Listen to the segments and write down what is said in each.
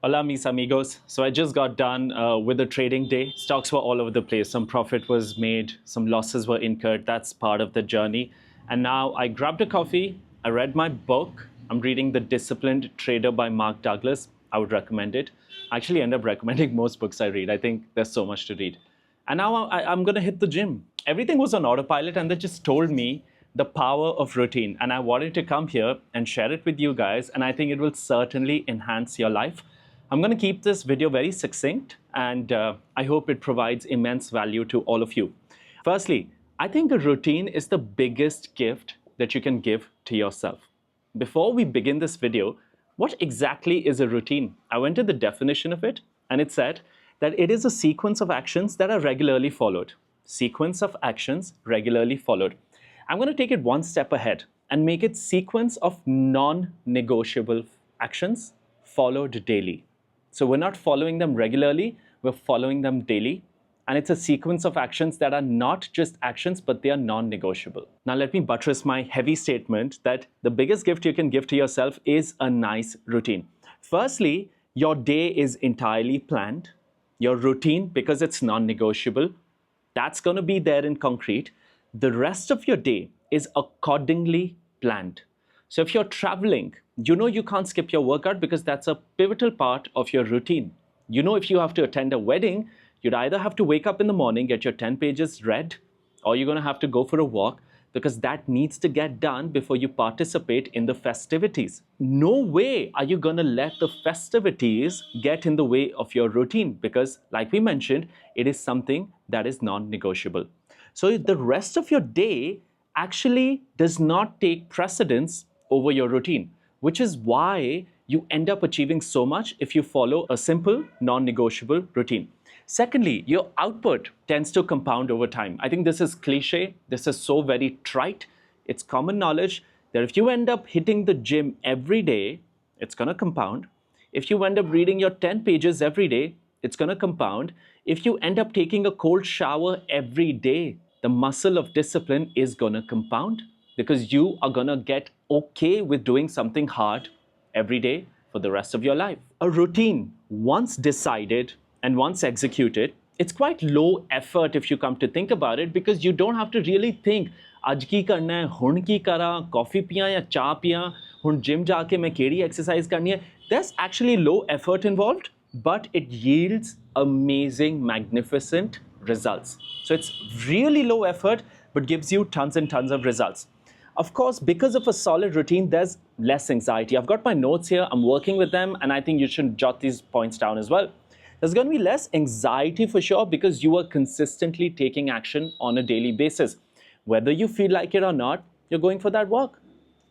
Hola, mis amigos. So I just got done with the trading day. Stocks were all over the place. Some profit was made, some losses were incurred. That's part of the journey. And now I grabbed a coffee. I read my book. I'm reading The Disciplined Trader by Mark Douglas. I would recommend it. I actually end up recommending most books I read. I think there's so much to read. And now I'm going to hit the gym. Everything was on autopilot, and they just told me the power of routine. And I wanted to come here and share it with you guys. And I think it will certainly enhance your life. I'm going to keep this video very succinct, and I hope it provides immense value to all of you. Firstly, I think a routine is the biggest gift that you can give to yourself. Before we begin this video, what exactly is a routine? I went to the definition of it, and it said that it is a sequence of actions that are regularly followed. Sequence of actions regularly followed. I'm going to take it one step ahead and make it sequence of non-negotiable actions followed daily. So we're not following them regularly, we're following them daily. And it's a sequence of actions that are not just actions, but they are non-negotiable. Now let me buttress my heavy statement that the biggest gift you can give to yourself is a nice routine. Firstly, your day is entirely planned. Your routine, because it's non-negotiable, that's going to be there in concrete. The rest of your day is accordingly planned. So if you're traveling, you know you can't skip your workout because that's a pivotal part of your routine. You know if you have to attend a wedding, you'd either have to wake up in the morning, get your 10 pages read, or you're going to have to go for a walk because that needs to get done before you participate in the festivities. No way are you going to let the festivities get in the way of your routine because, like we mentioned, it is something that is non-negotiable. So the rest of your day actually does not take precedence over your routine, which is why you end up achieving so much if you follow a simple, non-negotiable routine. Secondly, your output tends to compound over time. I think this is cliche. This is so very trite. It's common knowledge that if you end up hitting the gym every day, it's going to compound. If you end up reading your 10 pages every day, it's going to compound. If you end up taking a cold shower every day, the muscle of discipline is going to compound because you are going to get okay with doing something hard every day for the rest of your life. A routine, once decided and once executed, it's quite low effort if you come to think about it because you don't have to really think, आज की करना है, हुण की करा, coffee पिया या चा पिया, हुण जिम जाके मैं केड़ी एक्सरसाइज करनी है. There's actually low effort involved, but it yields amazing, magnificent results. So it's really low effort, but gives you tons and tons of results. Of course, because of a solid routine, there's less anxiety. I've got my notes here, I'm working with them, and I think you should jot these points down as well. There's going to be less anxiety for sure because you are consistently taking action on a daily basis. Whether you feel like it or not, you're going for that walk.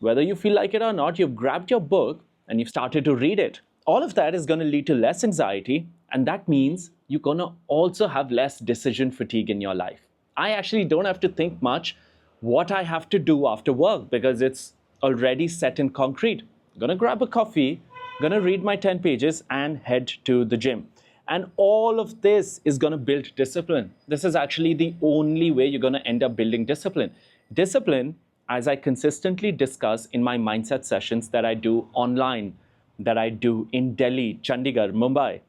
Whether you feel like it or not, you've grabbed your book and you've started to read it. All of that is going to lead to less anxiety, and that means you're going to also have less decision fatigue in your life. I actually don't have to think much what I have to do after work because it's already set in concrete. I'm going to grab a coffee, going to read my 10 pages and head to the gym. And all of this is going to build discipline. This is actually the only way you're going to end up building discipline. Discipline, as I consistently discuss in my mindset sessions that I do online, that I do in Delhi, Chandigarh, Mumbai.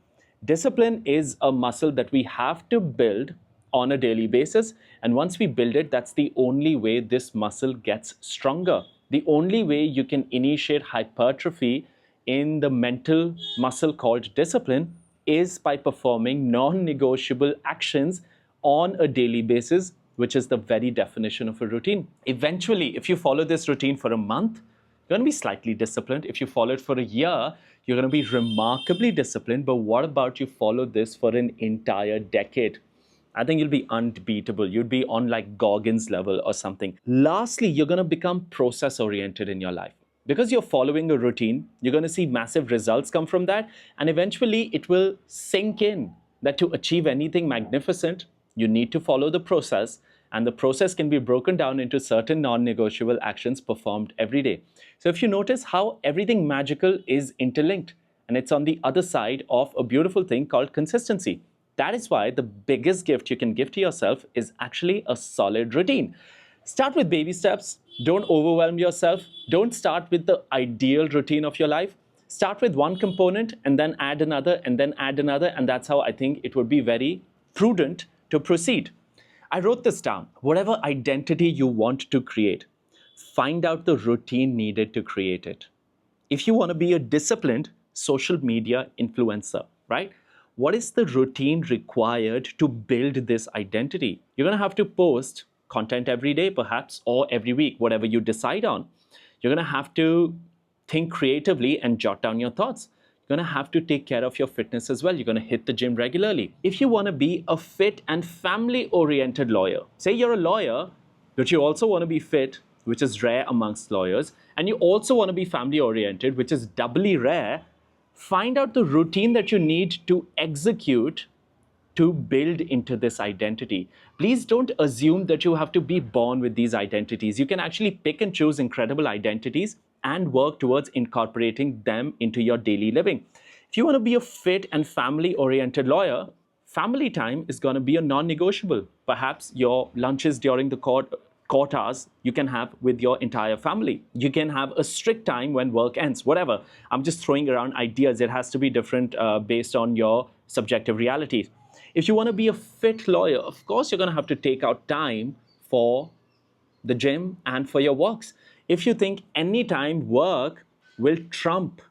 Discipline is a muscle that we have to build on a daily basis. And once we build it, that's the only way this muscle gets stronger. The only way you can initiate hypertrophy in the mental muscle called discipline is by performing non-negotiable actions on a daily basis, which is the very definition of a routine. Eventually, if you follow this routine for a month, you're going to be slightly disciplined. If you follow it for a year, you're going to be remarkably disciplined. But what about you follow this for an entire decade? I think you'll be unbeatable. You'd be on like Goggins level or something. Lastly, you're going to become process-oriented in your life. Because you're following a routine, you're going to see massive results come from that. And eventually, it will sink in that to achieve anything magnificent, you need to follow the process. And the process can be broken down into certain non-negotiable actions performed every day. So if you notice how everything magical is interlinked, and it's on the other side of a beautiful thing called consistency. That is why the biggest gift you can give to yourself is actually a solid routine. Start with baby steps. Don't overwhelm yourself. Don't start with the ideal routine of your life. Start with one component and then add another and then add another, and that's how I think it would be very prudent to proceed. I wrote this down. Whatever identity you want to create, find out the routine needed to create it. If you want to be a disciplined social media influencer, right? What is the routine required to build this identity? You're going to have to post content every day, perhaps, or every week, whatever you decide on. You're going to have to think creatively and jot down your thoughts. You're going to have to take care of your fitness as well. You're going to hit the gym regularly. If you want to be a fit and family-oriented lawyer, say you're a lawyer, but you also want to be fit, which is rare amongst lawyers, and you also want to be family-oriented, which is doubly rare, find out the routine that you need to execute to build into this identity. Please don't assume that you have to be born with these identities. You can actually pick and choose incredible identities and work towards incorporating them into your daily living. If you want to be a fit and family-oriented lawyer, family time is going to be a non-negotiable. Perhaps your lunches during the court hours you can have with your entire family. You can have a strict time when work ends, whatever. I'm just throwing around ideas. It has to be different based on your subjective realities. If you want to be a fit lawyer, of course, you're going to have to take out time for the gym and for your walks. If you think anytime work will trump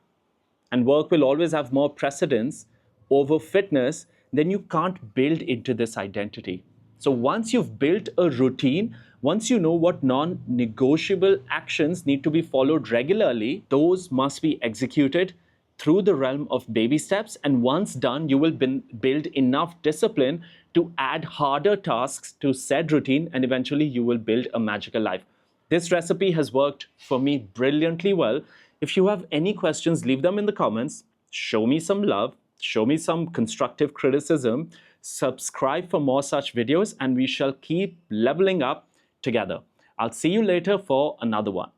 and work will always have more precedence over fitness, then you can't build into this identity. So once you've built a routine, once you know what non-negotiable actions need to be followed regularly, those must be executed through the realm of baby steps. And once done, you will build enough discipline to add harder tasks to said routine, and eventually you will build a magical life. This recipe has worked for me brilliantly well. If you have any questions, leave them in the comments. Show me some love. Show me some constructive criticism. Subscribe for more such videos, and we shall keep leveling up together. I'll see you later for another one.